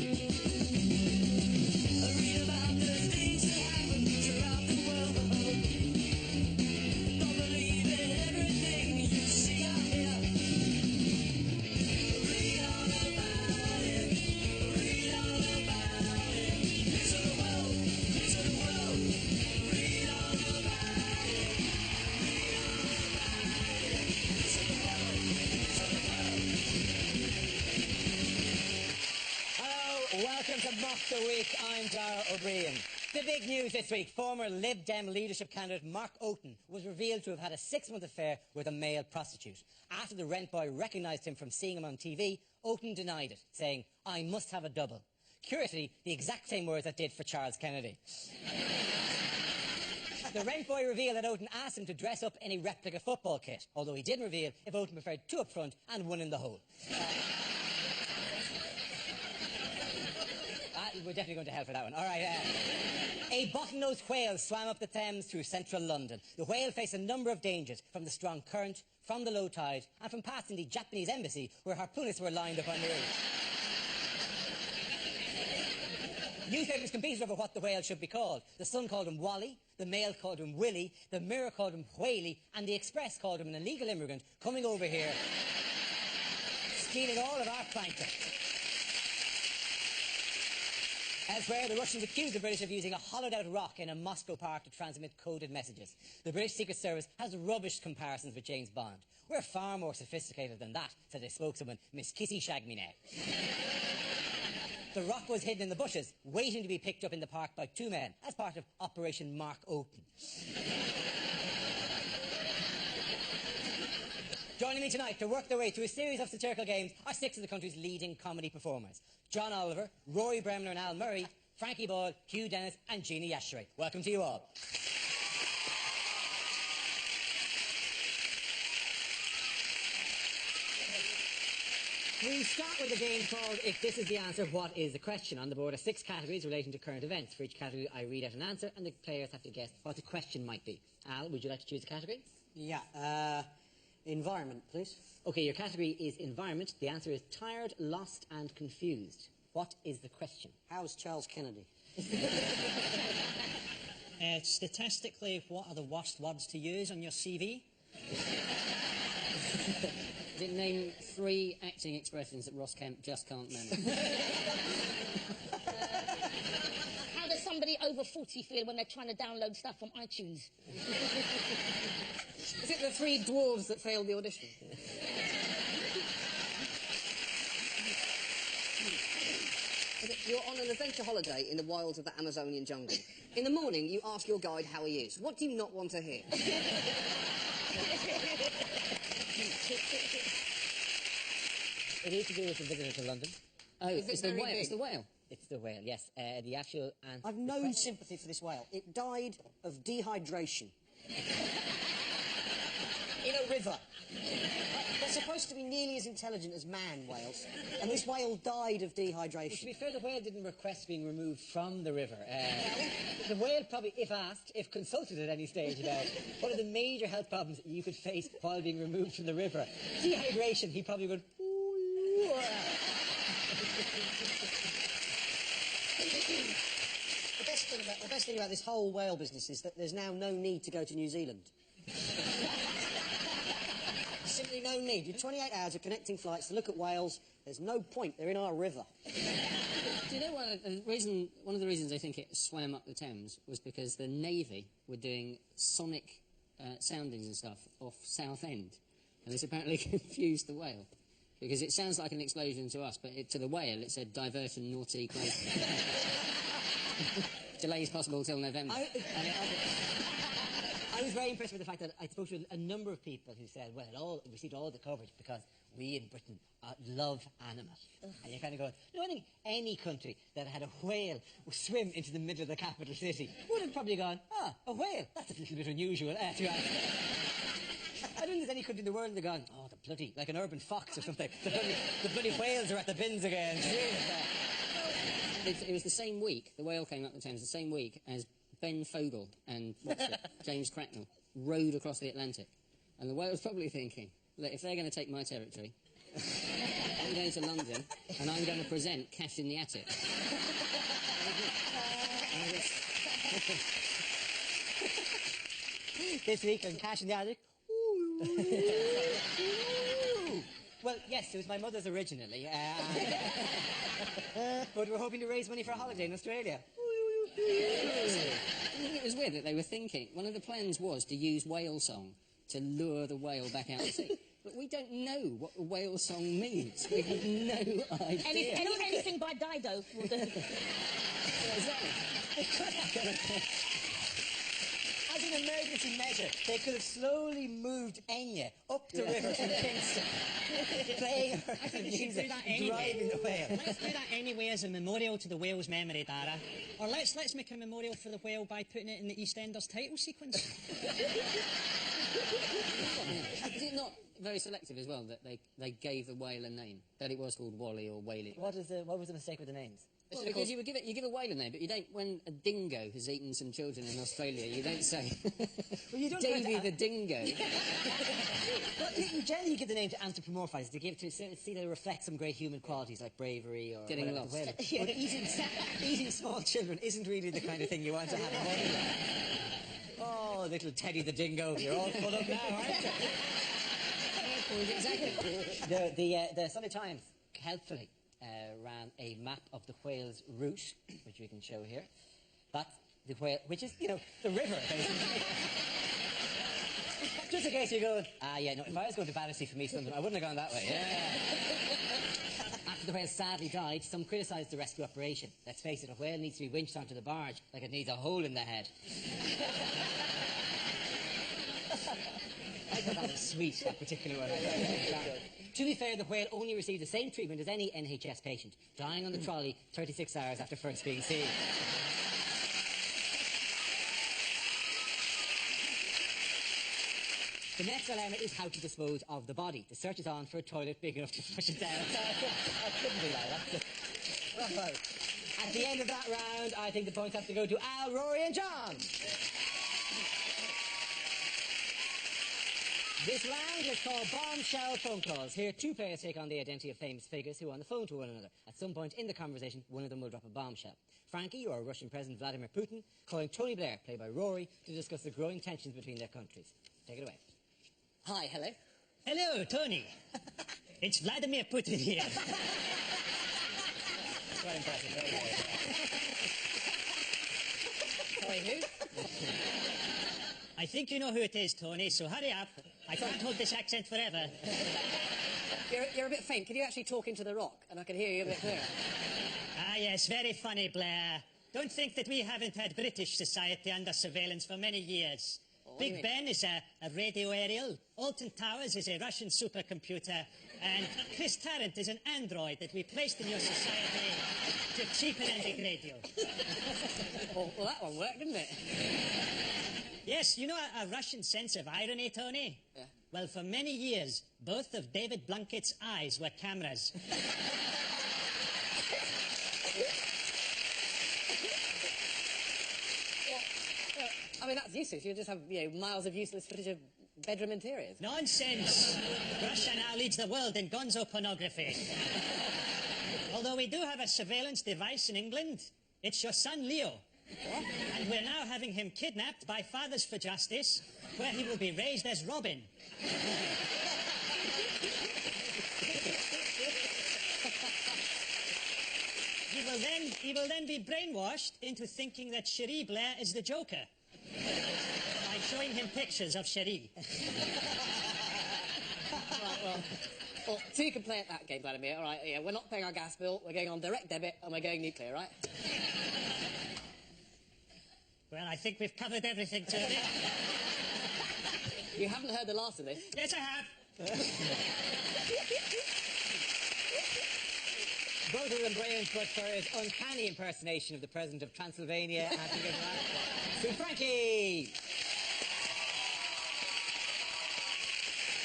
Read about the things that happen throughout the world. Don't believe in everything you see or hear. Read all about it. Read all about it. Listen to the world. Listen to the world. Read all about it. Read all about it. Listen to the world. Listen to the world. Hello, welcome to Mock the Week. I'm Dara O'Brien. The big news this week, former Lib Dem leadership candidate Mark Oaten was revealed to have had a 6-month affair with a male prostitute. After the rent boy recognised him from seeing him on TV, Oaten denied it, saying, "I must have a double." Curiously, the exact same words that did for Charles Kennedy. The rent boy revealed that Oaten asked him to dress up in a replica football kit, although he didn't reveal if Oaten preferred 2 up front and 1 in the hole. We're definitely going to hell for that one. All right. A bottlenose whale swam up the Thames through central London. The whale faced a number of dangers from the strong current, from the low tide, and from passing the Japanese embassy where harpoonists were lined up on the roof. Newspapers competed over what the whale should be called. The Sun called him Wally, the Mail called him Willie, the Mirror called him Whaley, and the Express called him an illegal immigrant coming over here, stealing all of our plankton. Elsewhere, the Russians accused the British of using a hollowed-out rock in a Moscow park to transmit coded messages. The British Secret Service has rubbish comparisons with James Bond. "We're far more sophisticated than that," said a spokeswoman, "Miss Kissy Shag Me Now." The rock was hidden in the bushes, waiting to be picked up in the park by 2 men, as part of Operation Mark Oaten. Joining me tonight to work their way through a series of satirical games are 6 of the country's leading comedy performers. John Oliver, Rory Bremner and Al Murray, Frankie Boyle, Hugh Dennis and Jeannie Yashere. Welcome to you all. We start with a game called If This Is the Answer, What Is the Question? On the board are 6 categories relating to current events. For each category, I read out an answer and the players have to guess what the question might be. Al, would you like to choose a category? Yeah, environment, please. OK, your category is environment. The answer is tired, lost and confused. What is the question? How's Charles Kennedy? Statistically, what are the worst words to use on your CV? Did it name 3 acting expressions that Ross Kemp just can't manage? How does somebody over 40 feel when they're trying to download stuff from iTunes? Is it the 3 dwarves that failed the audition? You're on an adventure holiday in the wilds of the Amazonian jungle. In the morning, you ask your guide how he is. What do you not want to hear? It is to do with the visitor to London. Oh, it's the whale. It's the whale. It's the whale, yes. The actual answer... I've no sympathy for this whale. It died of dehydration. In a river. They're supposed to be nearly as intelligent as man, whales. And this whale died of dehydration. Well, to be fair, the whale didn't request being removed from the river. The whale probably, if asked, if consulted at any stage about what are the major health problems you could face while being removed from the river. Dehydration, he probably would... The best thing about this whole whale business is that there's now no need to go to New Zealand. Simply no need. You're 28 hours of connecting flights to look at whales. There's no point. They're in our river. Do you know one of the reasons I think it swam up the Thames was because the Navy were doing sonic soundings and stuff off Southend, and this apparently confused the whale. Because it sounds like an explosion to us, but to the whale it said diversion, naughty, close. Delays possible till November. I was very impressed with the fact that I spoke to a number of people who said, well, it received all the coverage because we in Britain love animals. And you're kind of going, no, I think any country that had a whale swim into the middle of the capital city would have probably gone, a whale, that's a little bit unusual. I don't think there's any country in the world that gone, oh, the bloody, like an urban fox or something. The bloody whales are at the bins again. It was the same week, the whale came up the Thames, the same week as Ben Fogle and James Cracknell rowed across the Atlantic. And the whale was probably thinking, look, if they're going to take my territory, I'm going to London, and I'm going to present Cash in the Attic. This week on Cash in the Attic. Well, yes, it was my mother's originally. But we're hoping to raise money for a holiday in Australia. It was weird that they were thinking. One of the plans was to use whale song to lure the whale back out to sea. But we don't know what a whale song means. We have no idea. Anything by Dido will do. Exactly. As an emergency measure, they could have slowly moved Enya up the river from Kingston, playing her I think we should music, do that anyway. driving the whale. Let's do that anyway as a memorial to the whale's memory, Dara. Or let's make a memorial for the whale by putting it in the EastEnders title sequence. Is it not very selective as well that they gave the whale a name? That it was called Wally or Whaley? What was the mistake with the names? Well, because you give a whale a name, but you don't. When a dingo has eaten some children in Australia, you don't say Well, you don't Davy the dingo. Well, you generally give the name to anthropomorphise, to give to see that it reflects some great human qualities like bravery or Getting whatever, lost. But eating small children isn't really the kind of thing you want to have a holiday on. Oh, little Teddy the dingo, you're all full up now, aren't you? Exactly. The Sunday Times helpfully ran a map of the whale's route, which we can show here. That's the whale, which is, the river, basically. Just in case you're going, if I was going to Battersea from East London, I wouldn't have gone that way. Yeah. After the whale sadly died, some criticised the rescue operation. Let's face it, a whale needs to be winched onto the barge like it needs a hole in the head. I thought that was sweet, that particular one. To be fair, the whale only received the same treatment as any NHS patient, dying on the trolley 36 hours after first being seen. The next dilemma is how to dispose of the body. The search is on for a toilet big enough to flush it down. That couldn't be right. At the end of that round, I think the points have to go to Al, Rory and John. This round is called Bombshell Phone Calls. Here, two players take on the identity of famous figures who are on the phone to one another. At some point in the conversation, one of them will drop a bombshell. Frankie, or Russian President Vladimir Putin, calling Tony Blair, played by Rory, to discuss the growing tensions between their countries. Take it away. Hi, hello. Hello, Tony. It's Vladimir Putin here. Quite impressive. Sorry, who? I think you know who it is, Tony, so hurry up. I can't hold this accent forever. You're a bit faint. Can you actually talk into the rock? And I can hear you a bit clearer. Ah, yes, very funny, Blair. Don't think that we haven't had British society under surveillance for many years. What do you Big mean? Ben is a radio aerial, Alton Towers is a Russian supercomputer, and Chris Tarrant is an android that we placed in your society to cheapen and degrade you. Well, that one worked, didn't it? Yes, you know a Russian sense of irony, Tony? Yeah. Well, for many years, both of David Blunkett's eyes were cameras. I mean, that's useless. You just have, miles of useless footage of bedroom interiors. Nonsense! Russia now leads the world in gonzo pornography. Although we do have a surveillance device in England, it's your son Leo. And we're now having him kidnapped by Fathers for Justice, where he will be raised as Robin. He will then be brainwashed into thinking that Cherie Blair is the Joker by showing him pictures of Cherie. Right, well, two you can play at that game, Vladimir. All right, yeah, we're not paying our gas bill, we're going on direct debit, and we're going nuclear, right? Well, I think we've covered everything, Tony. You haven't heard the last of this. Yes, I have. Both of them brilliant, but for his uncanny impersonation of the President of Transylvania, and to give him to Frankie!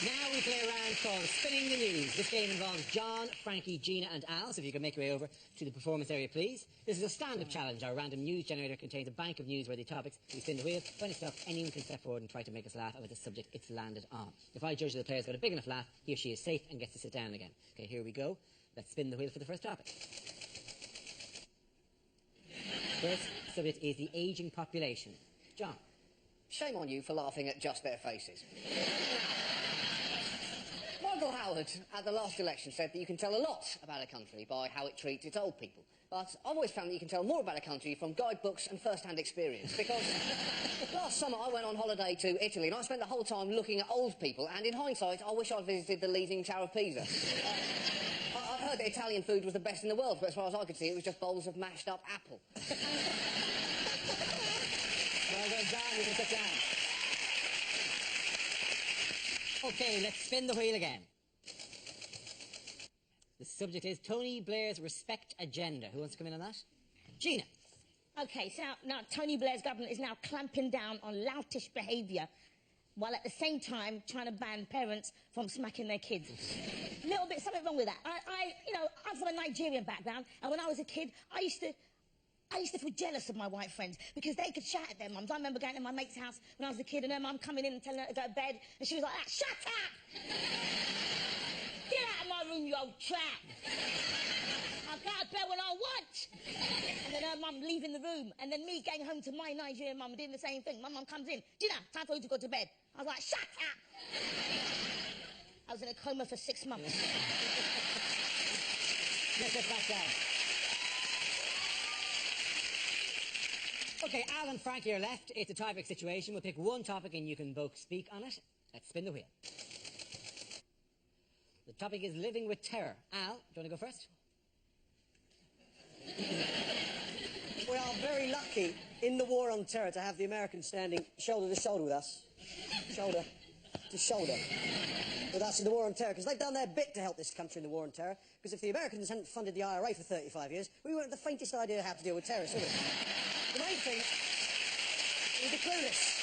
Now we play a round called Spinning the News. This game involves John, Frankie, Gina and Al, so if you can make your way over to the performance area, please. This is a stand-up challenge. Our random news generator contains a bank of newsworthy topics. We spin the wheel. When it's stopped, anyone can step forward and try to make us laugh about the subject it's landed on. If I judge that the player's got a big enough laugh, he or she is safe and gets to sit down again. Okay, here we go. Let's spin the wheel for the first topic. First subject is the ageing population. John. Shame on you for laughing at just their faces. Michael Howard at the last election said that you can tell a lot about a country by how it treats its old people. But I've always found that you can tell more about a country from guidebooks and first-hand experience. Because last summer I went on holiday to Italy and I spent the whole time looking at old people, and in hindsight I wish I'd visited the Leaning Tower of Pisa. I heard that Italian food was the best in the world, but as far as I could see it was just bowls of mashed up apple. Well done, John. You can sit down. OK, let's spin the wheel again. The subject is Tony Blair's Respect Agenda. Who wants to come in on that? Gina. OK, so now Tony Blair's government is now clamping down on loutish behaviour while at the same time trying to ban parents from smacking their kids. Little bit something wrong with that. I'm from a Nigerian background, and when I was a kid, I used to feel jealous of my white friends because they could shout at their mums. I remember going to my mate's house when I was a kid and her mum coming in and telling her to go to bed, and she was like, "Shut up! Get out of my room, you old trap! I'll go to bed when I want!" And then her mum leaving the room, and then me going home to my Nigerian mum doing the same thing. My mum comes in, "Gina, time for you to go to bed." I was like, "Shut up!" I was in a coma for 6 months. Let's get back down. OK, Al and Frankie are left. It's a tie-break situation. We'll pick one topic and you can both speak on it. Let's spin the wheel. The topic is living with terror. Al, do you want to go first? We are very lucky in the war on terror to have the Americans standing shoulder to shoulder with us. Shoulder to shoulder with us in the war on terror, because they've done their bit to help this country in the war on terror. Because if the Americans hadn't funded the IRA for 35 years, we wouldn't have the faintest idea how to deal with terrorists, would we? The main thing is the clueless.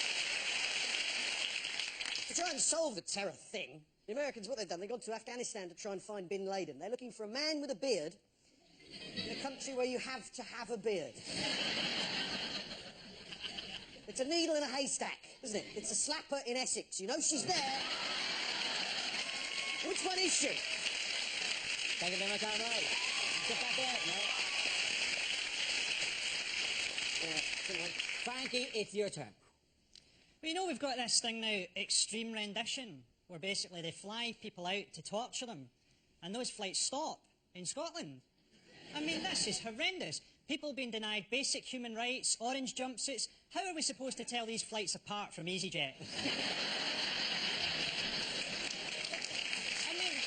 To try and solve the terror thing, the Americans, what they've done, they've gone to Afghanistan to try and find Bin Laden. They're looking for a man with a beard in a country where you have to have a beard. It's a needle in a haystack, isn't it? It's a slapper in Essex. You know she's there. Which one is she? Thank you very much, Al. Get back there. No. Frankie, it's your turn. Well, you know, we've got this thing now, extreme rendition, where basically they fly people out to torture them, and those flights stop in Scotland. I mean, this is horrendous. People being denied basic human rights, orange jumpsuits. How are we supposed to tell these flights apart from EasyJet? I mean,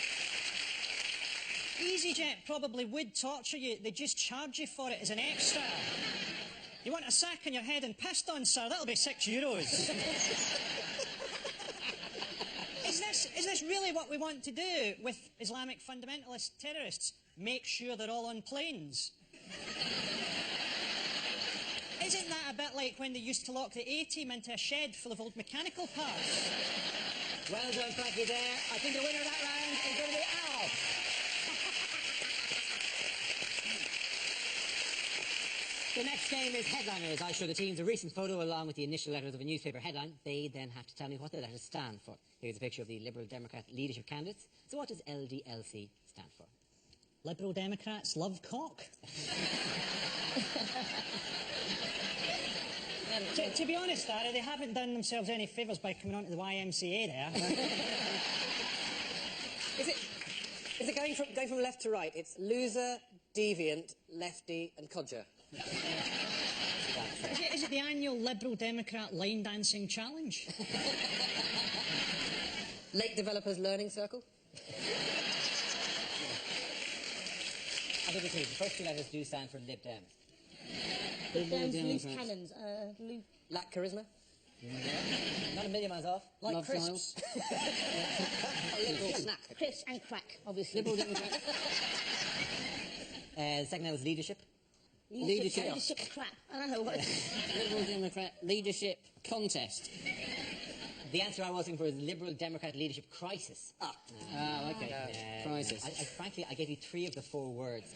EasyJet probably would torture you. They just charge you for it as an extra. You want a sack on your head and pissed on, sir? That'll be €6. Is this really what we want to do with Islamic fundamentalist terrorists? Make sure they're all on planes? Isn't that a bit like when they used to lock the A-team into a shed full of old mechanical parts? Well done, Frankie, there. I think the winner of that round is going to be Al. The next game is Headliners. I show the teams a recent photo along with the initial letters of a newspaper headline. They then have to tell me what the letters stand for. Here's a picture of the Liberal Democrat leadership candidates. So what does LDLC stand for? Liberal Democrats love cock. To be honest, Dara, they haven't done themselves any favours by coming on to the YMCA there. Is it going from left to right? It's loser, deviant, lefty and codger. Is it the annual Liberal Democrat line dancing challenge? Lake Developers Learning Circle? I think it's easy. The first two letters do stand for Lib Dem. Lib Dems, loose cannons, Lack charisma? Yeah. Not a million miles off. Like Love crisps. A liberal snack. crisps and crack, obviously. Liberal Democrat. The second one was leadership. Leadership crap. I don't know what. Liberal Democrat leadership contest. The answer I was looking for is Liberal Democrat leadership crisis. Ah, okay. Crisis. Frankly, I gave you 3 of the 4 words.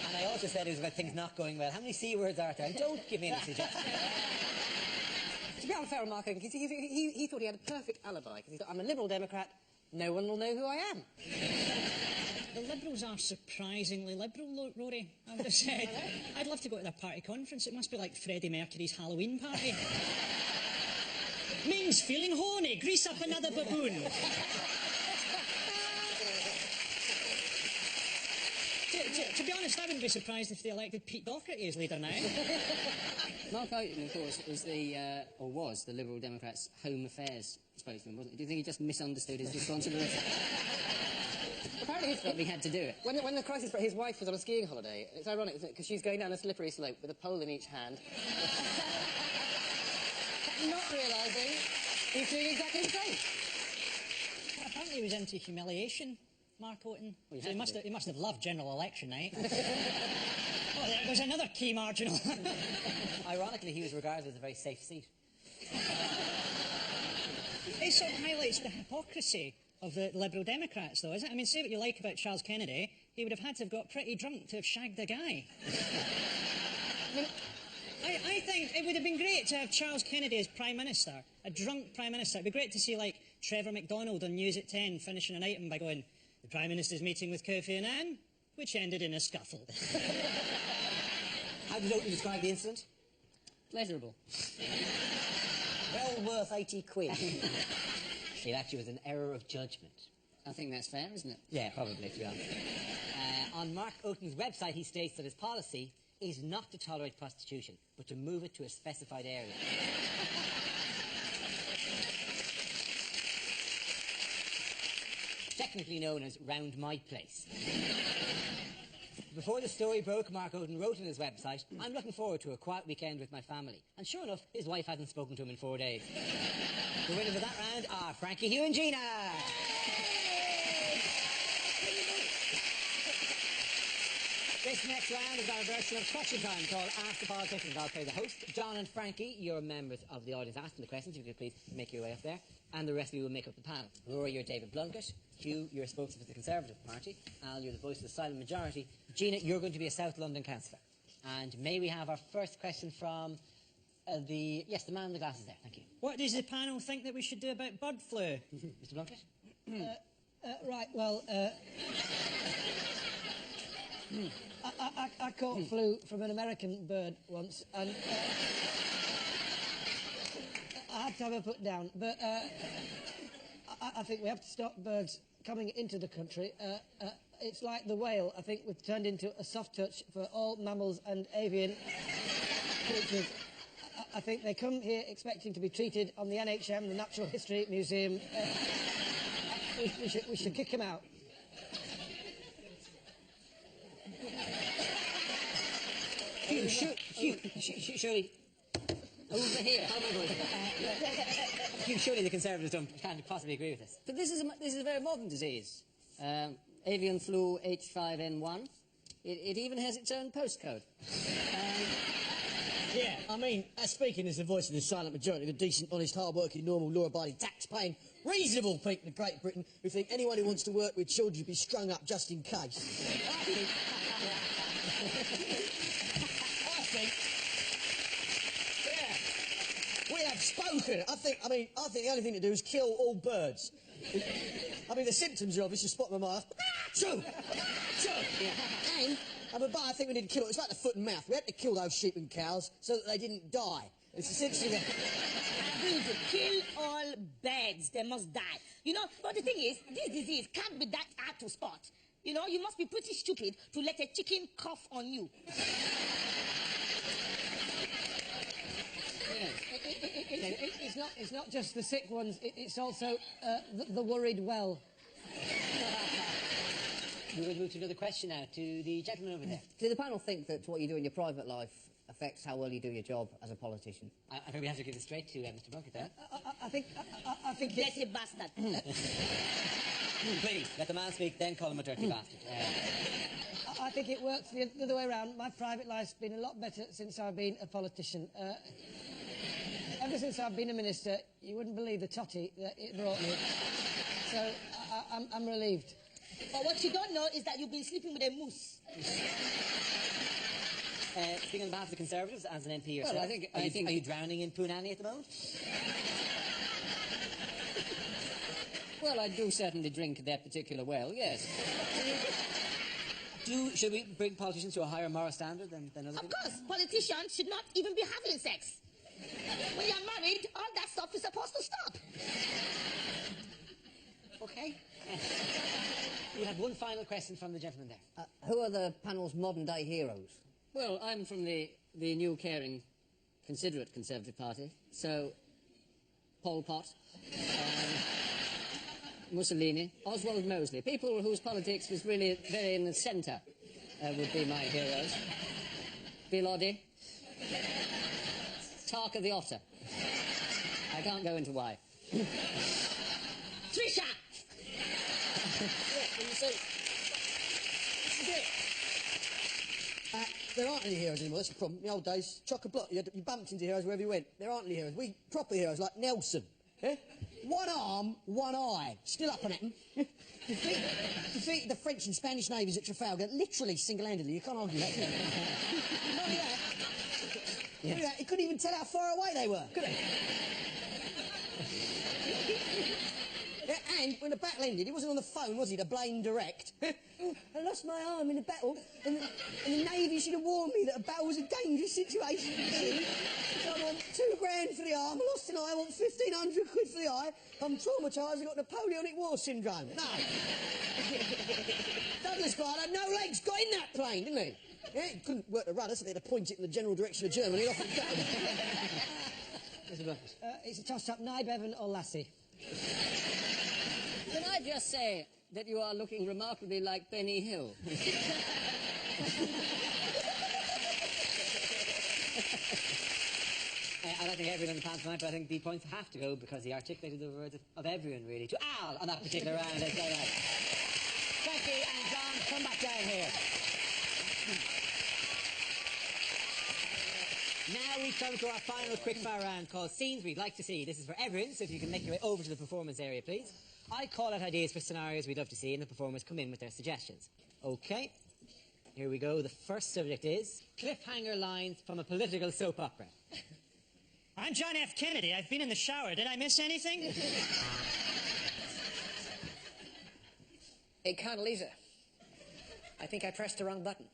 And I also said it was about things not going well. How many C words are there? Don't give me any suggestions. To be unfair on Mark Oaken, he thought he had a perfect alibi, because he thought, I'm a Liberal Democrat, no one will know who I am. The Liberals are surprisingly liberal, Rory, I would have said. I'd love to go to their party conference. It must be like Freddie Mercury's Halloween party. Ming's feeling horny. Grease up another baboon. To be honest, I wouldn't be surprised if they elected Pete Doherty as leader now. Mark Oaten, of course, was the Liberal Democrats' Home Affairs spokesman, wasn't he? Do you think he just misunderstood his responsibility? Apparently he felt he had to do it. When the crisis, his wife was on a skiing holiday. It's ironic, isn't it? Because she's going down a slippery slope with a pole in each hand. Not realising he's doing exactly the same. Apparently he was into humiliation, Mark Oaten. So he must have loved general election night. Oh, there's another key marginal. Ironically, he was regarded as a very safe seat. It sort of highlights the hypocrisy of the Liberal Democrats, though, isn't it? I mean, say what you like about Charles Kennedy, he would have had to have got pretty drunk to have shagged a guy. I think it would have been great to have Charles Kennedy as Prime Minister, a drunk Prime Minister. It would be great to see, like, Trevor McDonald on News at 10 finishing an item by going, "The Prime Minister's meeting with Kofi Annan," which ended in a scuffle. How did Oaten describe the incident? Pleasurable. Well worth 80 quid. It actually was an error of judgment. I think that's fair, isn't it? Yeah, probably, to be honest. On Mark Oaten's website, he states that his policy is not to tolerate prostitution, but to move it to a specified area. Technically known as Round My Place. Before the story broke, Mark Oaten wrote on his website, "I'm looking forward to a quiet weekend with my family." And sure enough, his wife hasn't spoken to him in 4 days. The winners of that round are Frankie, Hugh and Gina. This next round is our version of Question Time called Ask the Politicians. I'll play the host, John and Frankie. You're members of the audience asking the questions. If you could please make your way up there. And the rest of you will make up the panel. Rory, you're David Blunkett. Hugh, you're a spokesman for the Conservative Party. Al, you're the voice of the silent majority. Gina, you're going to be a South London councillor. And may we have our first question from the man in the glasses there. Thank you. What does the panel think that we should do about bird flu? Mr. Blunkett? Right, well, I caught flu from an American bird once, and I had to have her put down. But I think we have to stop birds coming into the country. It's like the whale. I think we've turned into a soft touch for all mammals and avian creatures. I think they come here expecting to be treated on the NHM, the Natural History Museum. We should kick them out. Hugh, surely... Over here. Hugh, surely the Conservatives can't possibly agree with this. But this is a very modern disease. Avian flu H5N1. It even has its own postcode. Yeah, I mean, speaking as the voice of the silent majority, the decent, honest, hard-working, normal, law-abiding, tax-paying, reasonable people of Great Britain who think anyone who wants to work with children should be strung up just in case. We have spoken. I think the only thing to do is kill all birds. I mean, the symptoms are obvious. You spot them off. Shoo! And but I think we need to kill it. It's like the foot and mouth. We had to kill those sheep and cows so that they didn't die. It's essentially that. Kill all birds. They must die. You know, but the thing is, this disease can't be that hard to spot. You know, you must be pretty stupid to let a chicken cough on you. It's not just the sick ones. It's also the worried well. We're going to move to another question now, to the gentleman over there. Do the panel think that what you do in your private life affects how well you do your job as a politician? I think we have to give this straight to Mr. Blunkett there. I think That's a bastard. Please, let the man speak, then call him a dirty bastard. I think it works the other way around. My private life's been a lot better since I've been a politician. Ever since I've been a minister, you wouldn't believe the totty that it brought me. So I'm relieved. But what you don't know is that you've been sleeping with a moose. Speaking on behalf of the Conservatives, as an MP yourself, Well, I think are you drowning in Poonanny at the moment? Well, I do certainly drink that particular well, yes. Should we bring politicians to a higher moral standard than other Of people? course, politicians should not even be having sex. When you're married, all that stuff is supposed to stop. Okay. We have one final question from the gentleman there. Who are the panel's modern-day heroes? Well, I'm from the new, caring, considerate Conservative Party, so Pol Pot, Mussolini, Oswald Mosley, people whose politics was really very in the centre would be my heroes. Bill Oddie, Tark of the Otter. I can't go into why. Trisha! You see, this is it. There aren't any heroes anymore, that's the problem. In the old days, chock-a-block, you bumped into heroes wherever you went. There aren't any heroes. We proper heroes like Nelson. Eh? One arm, one eye. Still up on him. Defeated the French and Spanish navies at Trafalgar, literally single-handedly. You can't argue that, can you? Not only that, not only that, he couldn't even tell how far away they were, could he? Yeah, and when the battle ended, he wasn't on the phone, was he, to blame direct? I lost my arm in a battle, and the Navy should have warned me that a battle was a dangerous situation. So I want £2 for the arm, I lost an eye, I want 1,500 quid for the eye. I'm traumatised, I've got Napoleonic War syndrome. No. Douglas Clyde had no legs, got in that plane, didn't he? Yeah, he couldn't work the rudder, so they had to point it in the general direction of Germany and off it go. It's a toss-up, Nye Bevan or Lassie. Can I just say that you are looking remarkably like Benny Hill? I don't think everyone on the panel tonight, but I think the points have to go because he articulated the words of everyone, really, to Al on that particular round. Becky and John, come back down here. Now we come to our final quickfire round called Scenes We'd Like to See. This is for everyone, so if you can make your way over to the performance area, please. I call out ideas for scenarios we'd love to see, and the performers come in with their suggestions. Okay, here we go. The first subject is cliffhanger lines from a political soap opera. I'm John F. Kennedy. I've been in the shower. Did I miss anything? Hey, Condoleezza. I think I pressed the wrong button.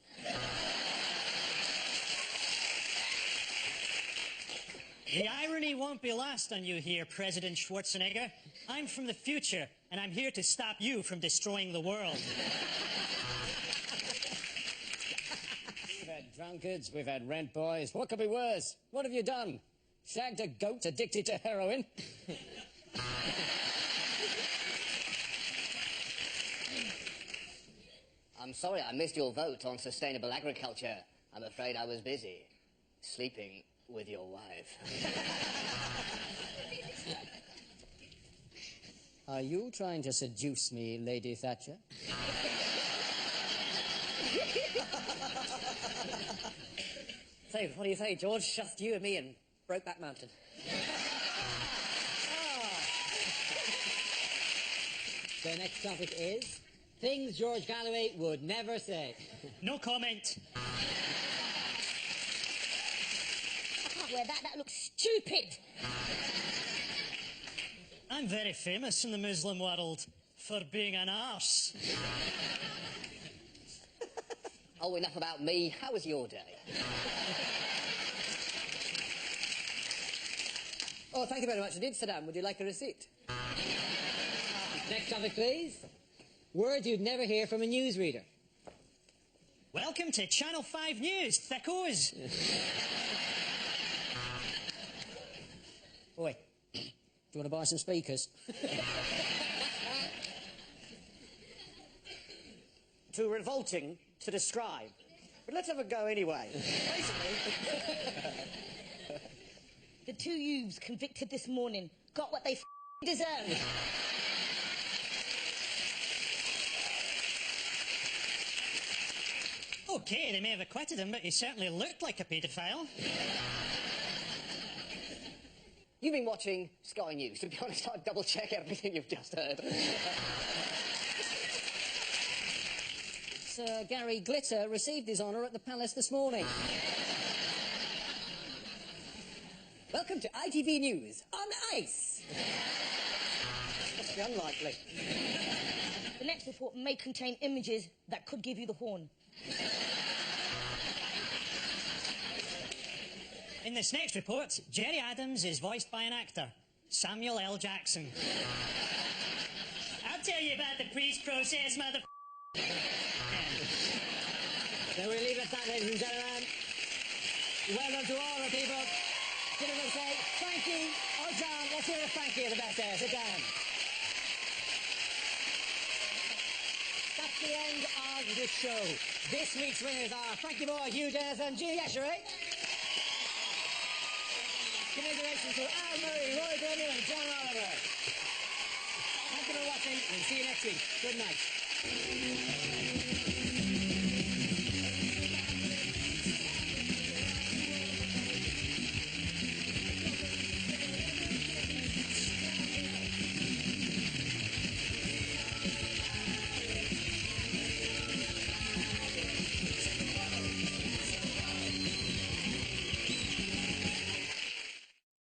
The irony won't be lost on you here, President Schwarzenegger. I'm from the future, and I'm here to stop you from destroying the world. We've had drunkards, we've had rent boys. What could be worse? What have you done? Shagged a goat addicted to heroin? I'm sorry I missed your vote on sustainable agriculture. I'm afraid I was busy sleeping with your wife. Are you trying to seduce me, Lady Thatcher? So, what do you say, George? Just you and me and Brokeback Mountain. The next topic is things George Galloway would never say. No comment. I can't wear that. That looks stupid. I'm very famous in the Muslim world for being an arse. Oh, enough about me. How was your day? Oh, thank you very much indeed, Saddam. Would you like a receipt? Next topic, please. Words you'd never hear from a newsreader. Welcome to Channel 5 News, thickos. Oi, do you want to buy some speakers? Too revolting to describe. But let's have a go anyway. Basically... The two youths convicted this morning got what they deserve. Okay, they may have acquitted him, but he certainly looked like a paedophile. You've been watching Sky News. To be honest, I'd double-check everything you've just heard. Sir Gary Glitter received his honour at the Palace this morning. Welcome to ITV News on Ice. Must be unlikely. The next report may contain images that could give you the horn. In this next report, Jerry Adams is voiced by an actor, Samuel L. Jackson. I'll tell you about the peace process, mother... So we leave it at that, ladies and gentlemen. Well done to all the people. Give us a say, thank you. Oh, John, let's hear a thank you at the best there. Sit down. That's the end of the show. This week's winners are Frankie Moore, Hugh Des and Julie Eshery. Commiserations to Al Murray, Roy Grenier and John Oliver. Thank you for watching and see you next week. Good night.